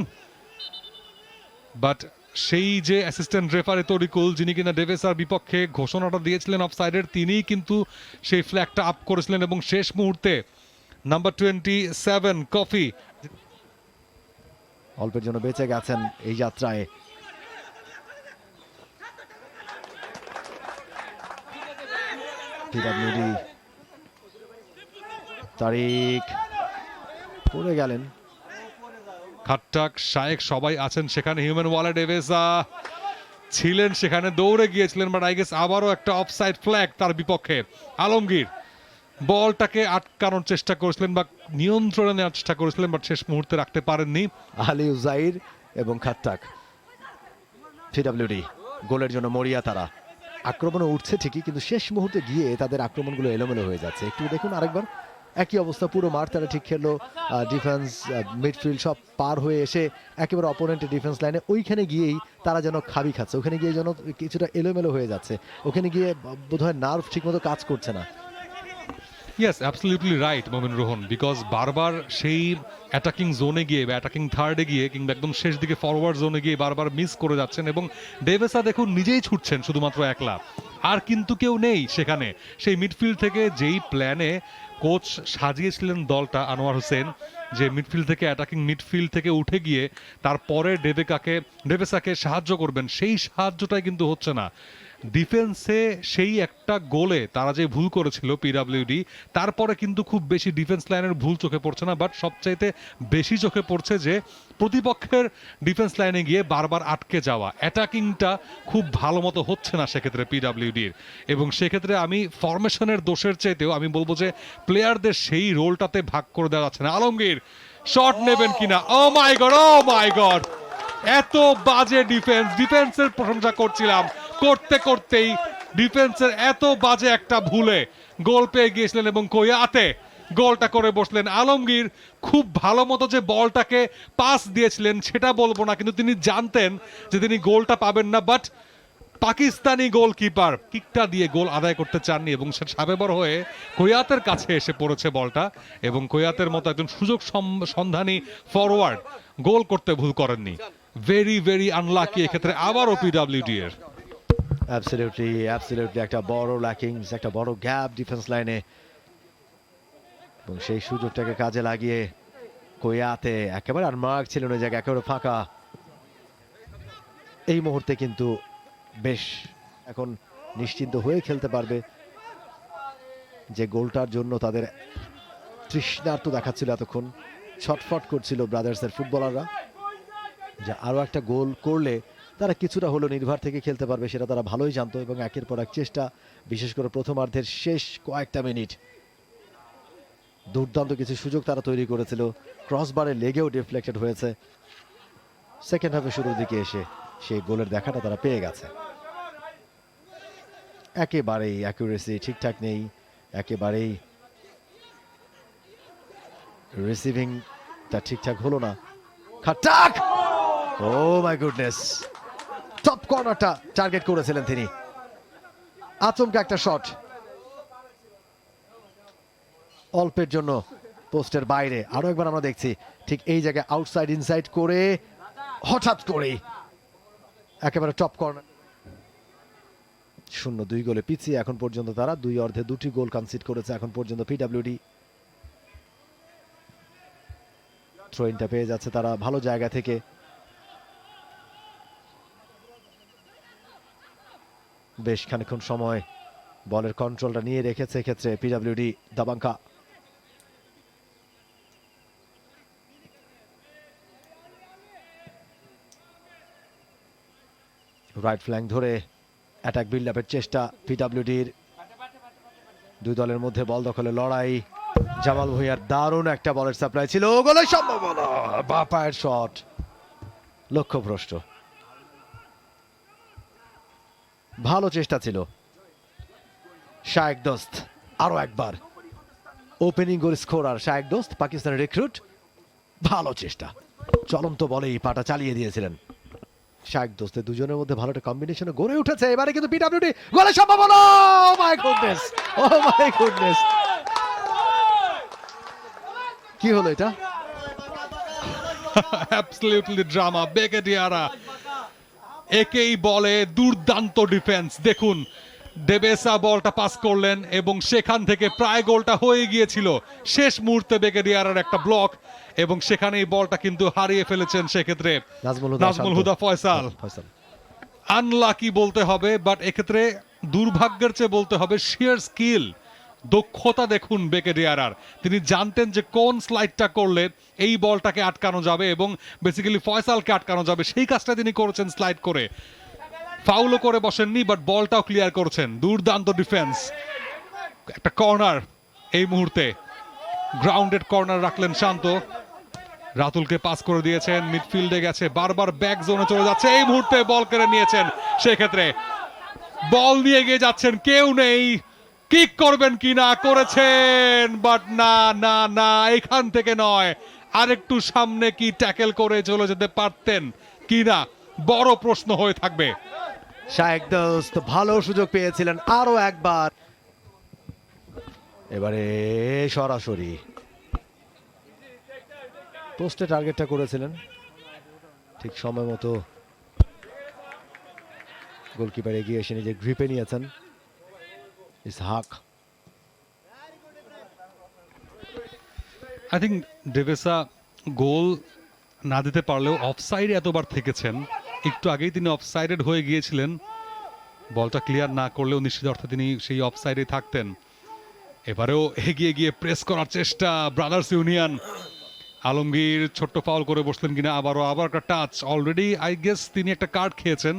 বাট সেই যে অ্যাসিস্ট্যান্ট রেফারি তরিকুল, যিনি কিনা ডেভেসার বিপক্ষে ঘোষণাটা দিয়েছিলেন অফসাইডের, তিনিই কিন্তু সেই ফ্ল্যাগটা আপ করেছিলেন, এবং শেষ মুহূর্তে নাম্বার 27 কফি অল্পের জন্য বেঁচে গেছেন এই যাত্রায়। পিডব্লিউডি তারিক পড়ে গেলেন। খাট্টাক শায়েক সবাই আছেন সেখানে। হিউম্যান ওয়ালে ডেভিস ছিলেন সেখানে, দৌড়ে গিয়েছিলেন, বাট আই গেস আবারও একটা অফসাইড ফ্ল্যাগ তার বিপক্ষে। আলমগীর বলটাকে আটকানোর চেষ্টা করেছিলেন বা নিয়ন্ত্রণে নেওয়ার চেষ্টা করেছিলেন, বাট শেষ মুহূর্তে রাখতে পারেননি। আলী উজাইর এবং খাট্টাক। পিডব্লিউডি গোলের জন্য মরিয়া তারা। আক্রমণে উঠছে ঠিকই, কিন্তু শেষ মুহূর্তে গিয়ে তাদের আক্রমণগুলো এলোমেলো হয়ে যাচ্ছে। একটু দেখুন আরেকবার, একই অবস্থা, পুরো মাঠ তারা ঠিক খেললো, ডিফেন্স মিডফিল্ড সব পার হয়ে এসে একেবারে অপোনেন্টের ডিফেন্স লাইনে ওইখানে গিয়েই তারা যেন খাবি খাচ্ছে, ওখানে গিয়ে যেন কিছুটা এলোমেলো হয়ে যাচ্ছে, ওখানে গিয়ে বোধহয় নার্ভ ঠিকমতো কাজ করছে না। ইয়েস, অ্যাবসলিউটলি রাইট মোমিন রোহন, বিকজ বারবার সেই অ্যাটাকিং জোনে গিয়ে বা অ্যাটাকিং থার্ডে গিয়ে কিংবা একদম শেষ দিকে ফরওয়ার্ড জোনে গিয়ে বারবার মিস করে যাচ্ছেন, এবং ডেভিসা দেখুন নিজেই ছুটছেন শুধুমাত্র একলা, আর কিন্তু কেউ নেই সেখানে। সেই মিডফিল্ড থেকে যেই প্ল্যানে কোচ সাজিয়েছিলেন দলটা, আনোয়ার হোসেন, যে মিডফিল্ড থেকে অ্যাটাকিং মিডফিল্ড থেকে উঠে গিয়ে তারপরে ডেভিসাকে সাহায্য করবেন, সেই সাহায্যটাই কিন্তু হচ্ছে না। ডিফেন্সে সেই একটা গোলে তারা যে ভুল করেছিল পিডব্লিউডি, তারপরে কিন্তু খুব বেশি ডিফেন্স লাইনের ভুল চোখে পড়ছে না, বাট সবচাইতে বেশি চোখে পড়ছে যে প্রতিপক্ষের ডিফেন্স লাইনে গিয়ে বারবার আটকে যাওয়া, অ্যাটাকিংটা খুব ভালো মতো হচ্ছে না সেক্ষেত্রে পিডব্লিউডির। এবং সেক্ষেত্রে আমি ফরমেশনের দোষের চাইতেও আমি বলবো যে প্লেয়ারদের সেই রোলটাতে ভাগ করে দেওয়া যাচ্ছে না। আলমগীর শট নেবেন কিনা, ও মাই গড, ও মাই গড, এত বাজে ডিফেন্সের প্রশংসা করছিলাম, করতে করতেই ডিফেন্সের এত বাজে একটা ভুলে গোল পেয়ে গিয়েছিলেন এবং কোয়াতে গোলটা করে বসলেন। আলমগীর খুব ভালো মতো যে বলটাকে পাস দিয়েছিলেন সেটা বলবো না, কিন্তু তিনি জানতেন যে তিনি গোলটা পাবেন না, বাট পাকিস্তানি গোলকিপার কিকটা দিয়ে গোল আদায় করতে চাননি এবং সে সাবেবর হয়ে কোয়াতের কাছে এসে পড়েছে বলটা, এবং কোয়াতের মতো একজন সুযোগ সন্ধানী ফরওয়ার্ড গোল করতে ভুল করেননি। ভেরি ভেরি আনলাকি এক্ষেত্রে আবারও পিডব্লিউডি এর। অ্যাবসলিউটলি একটা বড় ল্যাকিংস, একটা বড় গ্যাপ ডিফেন্স লাইনে, এবং সেই সুযোগটাকে কাজে লাগিয়ে কোয়াতে একেবারে আর মার্ক ছিল না, জায়গা একেবারে ফাঁকা। এই মুহূর্তে কিন্তু বেশ এখন নিশ্চিন্ত হয়ে খেলতে পারবে, যে গোলটার জন্য তাদের তৃষ্ণার্ত দেখাচ্ছিল এতক্ষণ, ছটফট করছিল ব্রাদার্সের ফুটবলাররা, যে আরও একটা গোল করলে তারা কিছুটা হলো নির্ভর থেকে খেলতে পারবে, সেটা তারা ভালোই জানতো। এবং একের পর এক চেষ্টা, বিশেষ করে প্রথমার্ধের শেষ কয়েকটা মিনিট দুর্দান্ত কিছু সুযোগ তারা তৈরি করেছিল, ক্রসবারে লেগেও ডিফ্লেক্টেড হয়েছে। সেকেন্ড হাফে শুরুর দিকে এসে সেই গোলের দেখাটা তারা পেয়ে গেছে। একেবারেই অ্যাকুরেসি ঠিকঠাক নেই, একেবারেই রিসিভিংটা ঠিকঠাক হলো না। খাট্টাক, ও মাই গুডনেস, টপ কর্নারটা টার্গেট করেছিলেন তিনি, আচমকা একটা শট, অল্পের জন্য পোস্টের বাইরে। আরো একবার আমরা দেখছি ঠিক এই জায়গায় আউটসাইড ইনসাইড করে হঠাৎ করে একেবারে টপ কর্নার। 0-2 গোলে পিছিয়ে এখন পর্যন্ত তারা, দুই অর্ধে 2টি গোল কনসিড করেছে এখন পর্যন্ত পিডব্লিউডি। থ্রোইনটা পেয়ে যাচ্ছে তারা ভালো জায়গা থেকে, বেশ খানিকক্ষণ সময় বলের কন্ট্রোলটা নিয়ে রেখেছে এক্ষেত্রে পিডব্লিউডি দাবাঙ্কা। রাইট ফ্ল্যাঙ্ক ধরে অ্যাটাক বিল্ড আপের চেষ্টা পিডব্লিউডির, দুই দলের মধ্যে বল দখলের লড়াই। জামাল ভুঁইয়ার দারুণ একটা বলের সাপ্লাই ছিল, গোলের সম্ভাবনা, বাঁ পায়ের শট লক্ষ্যভ্রষ্ট। ভালো চেষ্টা ছিল শায়েক দোস্ত, আরো একবার ওপেনিং গোল স্কোরার শায়েক দোস্ত, পাকিস্তানের রিক্রুট, ভালো চেষ্টা, চলন্ত বলেই পাটা চালিয়ে দিয়েছিলেন শায়েক দোস্তের। দুজনের মধ্যে ভালো একটা কম্বিনেশন গড়ে উঠেছে, এবারে কিন্তু পিডব্লিউডি গোলের সম্ভাবনা, ও my goodness, O my goodness, কি হলো এটা? Absolutely drama. বেকেডিয়ারা একেই বলে দুর্দান্ত ডিফেন্স। দেখুন ডেবেসা বলটা পাস করলেন এবং সেখান থেকে প্রায় গোলটা হয়ে গিয়েছিল। শেষ মুহূর্তে বেকেডিয়ারের একটা ব্লক এবং সেখানে এই বলটা কিন্তু হারিয়ে ফেলেছেন সেক্ষেত্রে নাজমুল হুদা ফয়সাল। আনলাকি বলতে হবে, বাট এক্ষেত্রে দুর্ভাগ্যের চেয়ে বলতে হবে শিয়ার স্কিল, দক্ষতা দেখুন বেকেডিয়ারার। তিনি জানতেন যে কোন স্লাইডটা করলে এই বলটাকে আটকানো যাবে এবং বেসিক্যালি ফয়সালকে আটকানো যাবে, সেই কাজটা তিনি করেছেন স্লাইড করে। ফাউলও করে বসেননি, বাট বলটাও ক্লিয়ার করেছেন। দুর্দান্ত ডিফেন্স। একটা কর্নার এই মুহূর্তে, গ্রাউন্ডেড কর্নার রাখলেন শান্ত। রাতুলকে পাস করে দিয়েছেন, মিডফিল্ডে গেছে, বারবার ব্যাক জোনে চলে যাচ্ছে, এই মুহূর্তে বল কেড়ে নিয়েছেন। সেক্ষেত্রে বল নিয়ে গিয়ে যাচ্ছেন, কেউ নেই, কিক করবেন কি না, করেছেন, বাট না না না, এখান থেকে নয়, আরেকটু সামনে কি ট্যাকেল করে চলে যেতে পারতেন কি না, বড় প্রশ্ন হয়ে থাকবে। শায়েক দোস্ত ভালো সুযোগ পেয়েছিলেন আরো একবার, এবারে সরাসরি পোস্টে টার্গেটটা করেছিলেন, ঠিক সময় মতো গোলকিপার এগিয়ে এসে নিজে গ্রিপে নিয়েছেন ইসহাক। আই থিঙ্ক ডেভেসা গোল না দিতে পারলেও অফসাইডে এতবার থেকেছেন, একটু আগেই তিনি অফসাইডেড হয়ে গিয়েছিলেন, বলটা ক্লিয়ার না করলেও নিশ্চিত অর্থে তিনি সেই অফসাইডে থাকতেন। এবারেও এগিয়ে গিয়ে প্রেস করার চেষ্টা ব্রাদার্স ইউনিয়ন। আলমগীর ছোট্ট ফাউল করে বসলেন কিনা, আবার একটা টাচ, অলরেডি আই গেস তিনি একটা কার্ড খেয়েছেন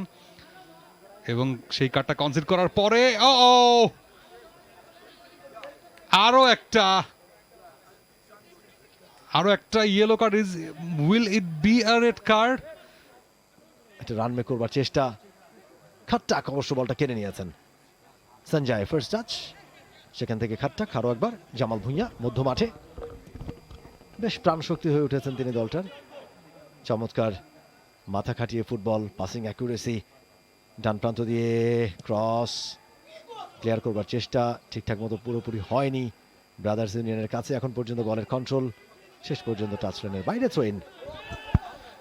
এবং সেই কার্ডটা কনসিড করার পরে আরো একটা yellow card. Is will it be a red card? একটা রান মেক করবার চেষ্টা, খাট্টাক অবশ্য বলটা কেড়ে নিয়েছেন। সঞ্জয় ফার্স্ট টাচ, সেখান থেকে খাট্টাক, আরো একবার জামাল ভুঁইয়া মধ্য মাঠে, বেশ প্রাণশক্তি হয়ে উঠেছেন তিনি দলটার। চমৎকার মাথা খাটিয়ে ফুটবল, পাসিং অ্যাকুরেসি, ডান প্রান্ত দিয়ে ক্রস, ক্লিয়ার করবার চেষ্টা ঠিকঠাক মতো পুরোপুরি হয়নি ব্রাদার্স ইউনিয়নের কাছে। এখন পর্যন্ত বলের কন্ট্রোল, শেষ পর্যন্ত টাচ লাইনের বাইরে থ্রো ইন।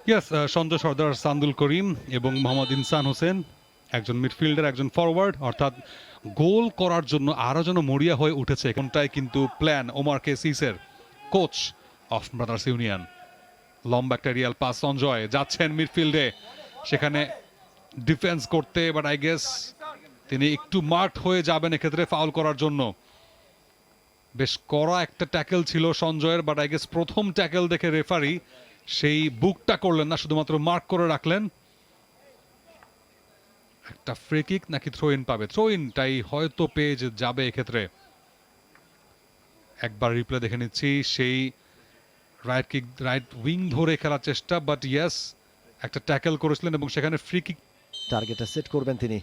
ইয়েস, সঞ্জয় সর্দার, সান্দুল করিম এবং মোহাম্মদ ইনসান হোসেন, একজন মিডফিল্ডার একজন ফরওয়ার্ড, অর্থাৎ গোল করার জন্য আরো যেন মরিয়া হয়ে উঠেছে। কোনটাই কিন্তু প্ল্যান ওমার কেসিসের, কোচ অফ ব্রাদার্স ইউনিয়ন। লম্বা একটা রিয়াল পাস, সঞ্জয় যাচ্ছেন মিডফিল্ডে, সেখানে ডিফেন্স করতে, বাট আই গেস তিনি একটু মার্কড হয়ে যাবেন এক্ষেত্রে ফাউল করার জন্য। বেশ কড়া একটা ট্যাকেল ছিল সঞ্জয়ের, বাট আই গেস প্রথম ট্যাকেল দেখে রেফারি সেই বুকটা করলেন না, শুধুমাত্র মার্ক করে রাখলেন। একটা ফ্রি কিক নাকি থ্রো ইন পাবে? থ্রো ইনটাই হয়তো পেয়ে যাবে এক্ষেত্রে। একবার রিপ্লে দেখে নিচ্ছি, সেই রাইট কিক, রাইট উইং ধরে খেলার চেষ্টা, বাট ইয়েস একটা ট্যাকেল করেছিলেন এবং সেখানে ফ্রি কিক। টার্গেটটা সেট করবেন তিনি,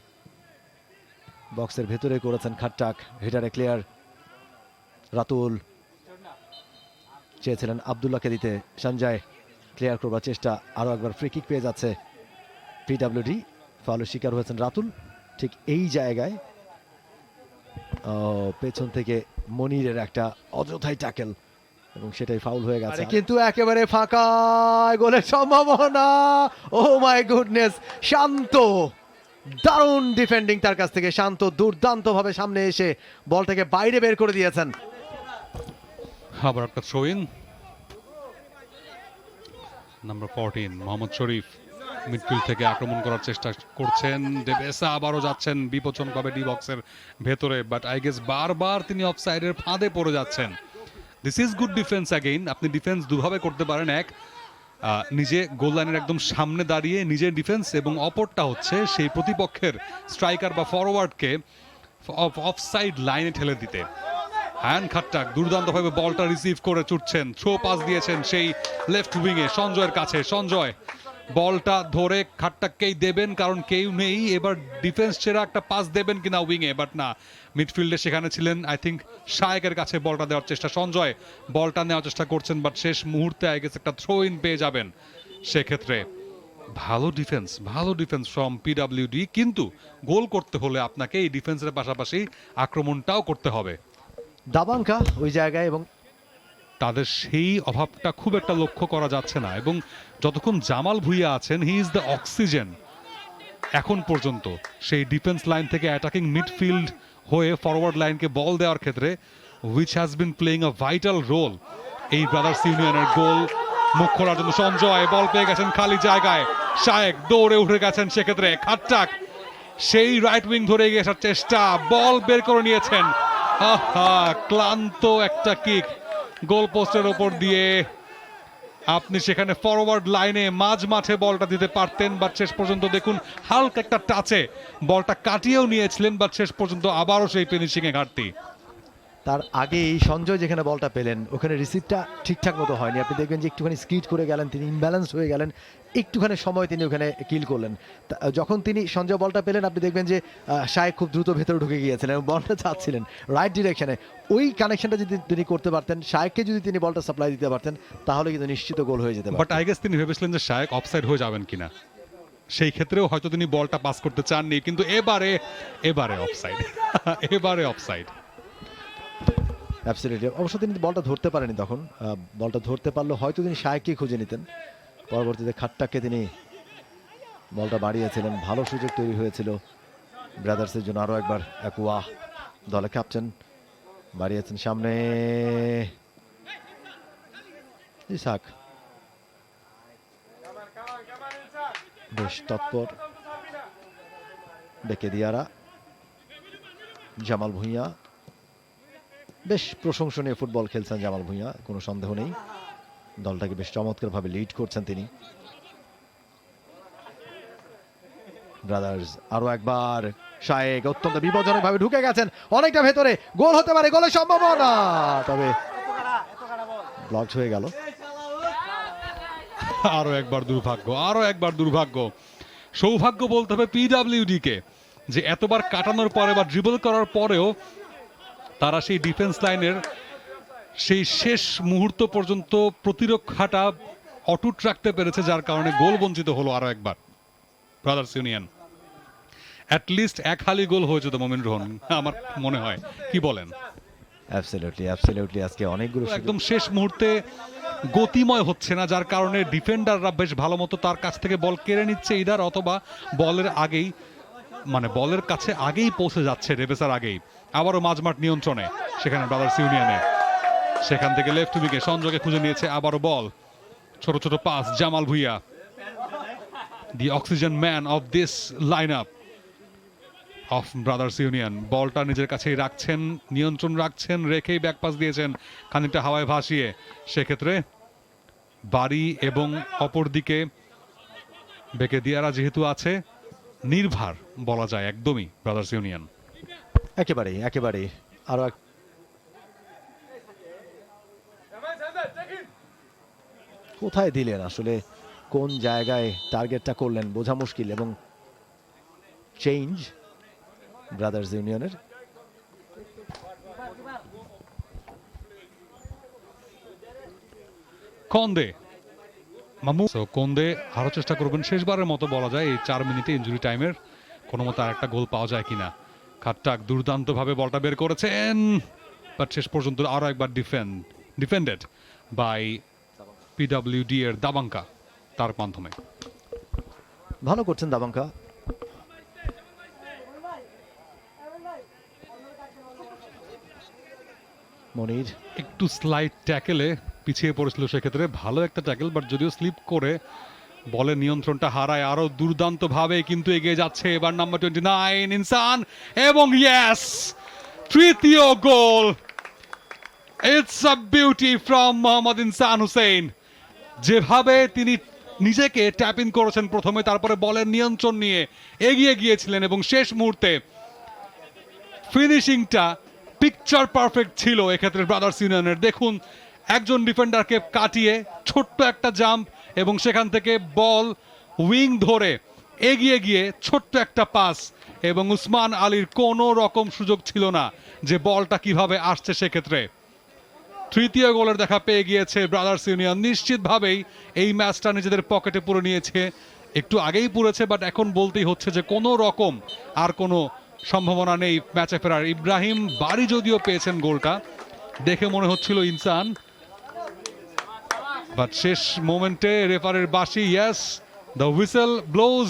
বক্সের ভেতরে করেছেন খাট্টাক, হেডারে ক্লিয়ার। রাতুল চেয়েছিলেন আব্দুল্লাহকে দিতে, সঞ্জয় ক্লিয়ার করবার চেষ্টা, আরো একবার ফ্রি কিক পেয়ে যাচ্ছে পিডব্লিউডি। ফাউলের শিকার হয়েছেন রাতুল ঠিক এই জায়গায়। পেছন থেকে মনিরের একটা অযথাই ট্যাকেল এবং সেটাই ফাউল হয়ে গেছে, কিন্তু একেবারে ফাঁকা গোলের সম্ভাবনা। ও মাই গুডনেস, শান্ত, দারুণ ডিফেন্ডিং তার কাছ থেকে। শান্ত দুর্দান্ত ভাবে সামনে এসে বলটাকে বাইরে বের করে দিয়েছেন। আবার একটা throw in. Number 14 Mohammad Sharif midfield থেকে আক্রমণ করার চেষ্টা করছেন, ডেবেসা আবারও যাচ্ছেন বিপজ্জনকভাবে ডি বক্সের ভেতরে, বাট আই গেস বারবার তিনি অফসাইডের ফাঁদে পড়ে যাচ্ছেন। This is good defence again. আপনি ডিফেন্স দুভাবে করতে পারেন, এক নিজে গোল লাইনের একদম সামনে দাঁড়িয়ে নিজের ডিফেন্স, এবং অপরটা হচ্ছে সেই প্রতিপক্ষের স্ট্রাইকার বা ফরওয়ার্ডকে অফসাইড লাইনে ঠেলে দিতে। হ্যান খাট্টাক দুর্দান্তভাবে বলটা রিসিভ করে ছুটছেন, থ্রো পাস দিয়েছেন সেই লেফট উইংয়ে সঞ্জয়ের কাছে। সঞ্জয় বলটা ধরে খাট্টাককেই দেবেন, কারণ কেউ নেই। এবার ডিফেন্স ছেড়া একটা পাস দেবেন কিনা উইংয়ে, বাট না, মিডফিল্ডে সেখানে ছিলেন আই থিঙ্ক শায়েকের কাছে বলটা দেওয়ার চেষ্টা। সঞ্জয় বলটা নেওয়ার চেষ্টা করছেন, বাট শেষ মুহূর্তে আই গেস একটা থ্রো ইন পেয়ে যাবেন। সেক্ষেত্রে ভালো ডিফেন্স ফ্রম পিডব্লিউডি, কিন্তু গোল করতে হলে আপনাকে এই ডিফেন্সের পাশাপাশি আক্রমণটাও করতে হবে। দাবাঙ্কা ওই জায়গায়, এবং তাদের সেই অভাবটা খুব একটা লক্ষ্য করা যাচ্ছে না। এবং যতক্ষণ জামাল ভুঁইয়া আছেন, হি ইজ দ্য অক্সিজেন এখন পর্যন্ত সেই ডিফেন্স লাইন থেকে অ্যাটাকিং মিডফিল্ড হয়ে ফরওয়ার্ড লাইনকে বল দেওয়ার ক্ষেত্রে which has been playing a vital role এই ব্রাদার্স ইউনিয়নের গোল মুখ খোলার জন্য সঞ্জয় বল পেয়ে গেছেন খালি জায়গায়, শায়েক দৌড়ে উঠে গেছেন, সেক্ষেত্রে খাট্টাক সেই রাইট উইং ধরে এগিয়ে আসার চেষ্টা, বল বের করে নিয়েছেন, আহা ক্লান্ত একটা কিক গোল পোস্টের ওপর দিয়ে। আপনি সেখানে ফরওয়ার্ড লাইনে মাঝ মাঠে বলটা দিতে পারতেন, বাট শেষ পর্যন্ত দেখুন হালকা একটা টাচে বলটা কাটিয়েও নিয়েছিলেন, বাট শেষ পর্যন্ত আবারও সেই ফিনিশিং এ ঘাটতি। তার আগে এই সঞ্জয় যেখানে বলটা পেলেন ওখানে রিসিভটা ঠিকঠাক মতো হয়নি, আপনি দেখবেন যে একটুখানি স্কিড করে গেলেন, তিনি ইমব্যালেন্স হয়ে গেলেন, একটুখানি সময় তিনি ওখানে কিল করলেন। যখন তিনি সঞ্জয় বলটা পেলেন আপনি দেখবেন যে শায়েক খুব দ্রুত ভেতরে ঢুকে গিয়েছিলেন এবং বলটা চাচ্ছিলেন রাইট ডিরেকশনে, ওই কানেকশনটা যদি তিনি করতে পারতেন, শায়েককে যদি তিনি বলটা সাপ্লাই দিতে পারতেন তাহলে কিন্তু নিশ্চিত গোল হয়ে যেতে পারত। বাট আই গেস তিনি ভেবেছিলেন যে শায়েক অফসাইড হয়ে যাবেন কিনা, সেই ক্ষেত্রেও হয়তো তিনি বলটা পাস করতে চাননি, কিন্তু এবারে অফসাইড এবারে অফসাইড। অ্যাবসলিউটলি, অবশ্য তিনি বলটা ধরতে পারেনি তখন, বলটা ধরতে পারলে হয়তো তিনি শায়েককে খুঁজে নিতেন, পরবর্তীতে খাট্টাককে তিনি বলটা বাড়িয়েছিলেন, ভালো সুযোগ তৈরি হয়েছিল ব্রাদার্সের জন্য। আরও একবার একুয়া দলে ক্যাপ্টেন বাড়িয়েছেন সামনে, ইসাক বেশ তৎপর, বেকে দিয়ারা, জামাল ভুঁইয়া, বেশ প্রশংসনীয় ফুটবল খেলছেন জামাল ভুঁইয়া, কোনো সন্দেহ নেই, দলটাকে বেশ চমৎকারভাবে লিড করছেন তিনি। ব্রাদার্স আরো একবার, শায়েক অত্যন্ত বিপজ্জনকভাবে ঢুকে গেছেন অনেকটা ভেতরে, গোল হতে পারে, গোলের সম্ভাবনা, তবে ব্লক হয়ে গেল। আরো একবার দুর্ভাগ্য, সৌভাগ্য বলতে হবে পিডব্লিউডি কে, যে এতবার কাটানোর পরে বা ড্রিবল করার পরেও তারা সেই ডিফেন্স লাইনের সেই শেষ মুহূর্ত পর্যন্ত প্রতিরক্ষাটা অটুট রাখতে পেরেছে, যার কারণে গোল বঞ্চিত হলো আরো একবার ব্রাদার্স ইউনিয়ন। অ্যাটলিস্ট এক হালি গোল হয়েছে তো মোমিন রোহন, আমার মনে হয়, কি বলেন? অ্যাবসলিউটলি আজকে অনেকগুলো একদম শেষ মুহূর্তে গতিময় হচ্ছে না, যার কারণে ডিফেন্ডাররা বেশ ভালো মতো তার কাছ থেকে বল কেড়ে নিচ্ছে ইদার, অথবা বলের আগেই মানে বলের কাছে আগেই পৌঁছে যাচ্ছে, রেবেসার আগেই। আবারও মাঝমাঠ নিয়ন্ত্রণে সেখানে ব্রাদার্স ইউনিয়নে, সেখান থেকে লেফট উইকে সঞ্জয়কে খুঁজে নিয়েছে, আবারও বল, ছোট ছোট pass, Jamal Bhuiyan the oxygen man of this line up of Brothers union, বলটা নিজের কাছেই রাখছেন, নিয়ন্ত্রণ রাখছেন, রেখেই ব্যাক পাস দিয়েছেন খানিকটা হাওয়ায় ভাসিয়ে, সেক্ষেত্রে বাড়ি এবং অপরদিকে বেকে দিয়ারা যেহেতু আছে, নির্ভার বলা যায় একদমই ব্রাদার্স ইউনিয়ন। একেবারেই আরো কোথায় দিলেন আসলে, কোন জায়গায় টার্গেটটা করলেন বোঝা মুশকিল, এবং চেঞ্জ ব্রাদার্স ইউনিয়নের। কন্দে মামু কন্দে আরো চেষ্টা করবেন শেষবারের মতো বলা যায় এই 4 মিনিটে ইনজুরি টাইমের কোনো মতো আর একটা গোল পাওয়া যায় কিনা। খাট্টাক দুর্দান্ত ভাবে বলটা বের করেছেন, বাট শেষ পর্যন্ত আরো একবার ডিফেন্ডেড বাই পিডব্লিউডি এর দাবাঙ্কা, তার মাধ্যমে ভালো করছেন দাবাঙ্কা। মনির একটু স্লাইড ট্যাকেলে পিছিয়ে পড়েছিল, সেক্ষেত্রে ভালো একটা ট্যাকেল, বাট যদিও স্লিপ করে বলের নিয়ন্ত্রণটা হারায়, আরো দুর্দান্ত ভাবে কিন্তু এগিয়ে যাচ্ছে এবার নাম্বার 29 ইনসান, এবং ইয়েস তৃতীয় গোল, it's a beauty from Mohammad Insan Hossain. যেভাবে তিনি নিজেকে ট্যাপ ইন করেছেন প্রথমে, তারপরে বলের নিয়ন্ত্রণ নিয়ে এগিয়ে গিয়েছিলেন, এবং শেষ মুহূর্তে ফিনিশিংটা পিকচার পারফেক্ট ছিল এক্ষেত্রে ব্রাদার্স ইউনিয়নের। দেখুন একজন ডিফেন্ডারকে কাটিয়ে ছোট্ট একটা জাম্প, এবং সেখান থেকে বল উইং ধরে এগিয়ে গিয়ে ছোট্ট একটা পাস, এবং উসমান আলীর কোনো রকম সুযোগ ছিল না যে বলটা কিভাবে আসছে। সেক্ষেত্রে তৃতীয় গোলের দেখা পেয়ে গিয়েছে ব্রাদার্স ইউনিয়ন, নিশ্চিতভাবেই এই ম্যাচটা নিজেদের পকেটে পুরে নিয়েছে, একটু আগেই পুরেছে, বাট এখন বলতেই হচ্ছে যে কোনো রকম আর কোনো সম্ভাবনা নেই ম্যাচে ফেরার। ইব্রাহিম বাড়ি যদিও পেয়েছেন গোলটা, দেখে মনে হচ্ছিল ইনসান, বাট শেষ মোমেন্টে রেফারের বাঁশি, ইয়েস দ্য হুইসেল ব্লোজ,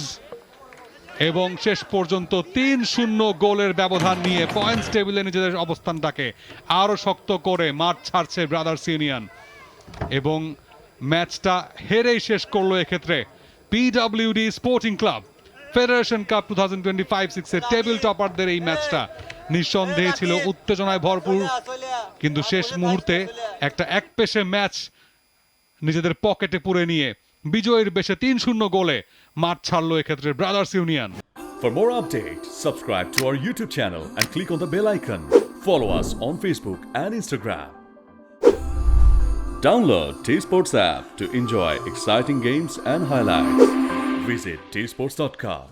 এবং শেষ পর্যন্ত 3-0 গোলের ব্যবধান নিয়ে পয়েন্টস টেবিলে নিজেদের অবস্থানটাকে আরো শক্ত করে মাঠ ছাড়ছে ব্রাদার্স ইউনিয়ন এবং ম্যাচটা হেরেই শেষ করলো এক্ষেত্রে PWD sporting club. Federation cup 2025-6 table টপারদের এই ম্যাচটা নিঃসন্দেহে ছিল উত্তেজনায় ভরপুর, কিন্তু শেষ মুহূর্তে একটা একপেশে ম্যাচ নিজেদের পকেটে পুরে নিয়ে বিজয়ের বেশে 3-0 গোলে মাঠ ছাড়লো এক্ষেত্রে brothers union. For more updates, subscribe to our YouTube channel and click on the bell icon. Follow us on Facebook and Instagram. Download T-Sports app to enjoy exciting games and highlights. Visit tsports.com.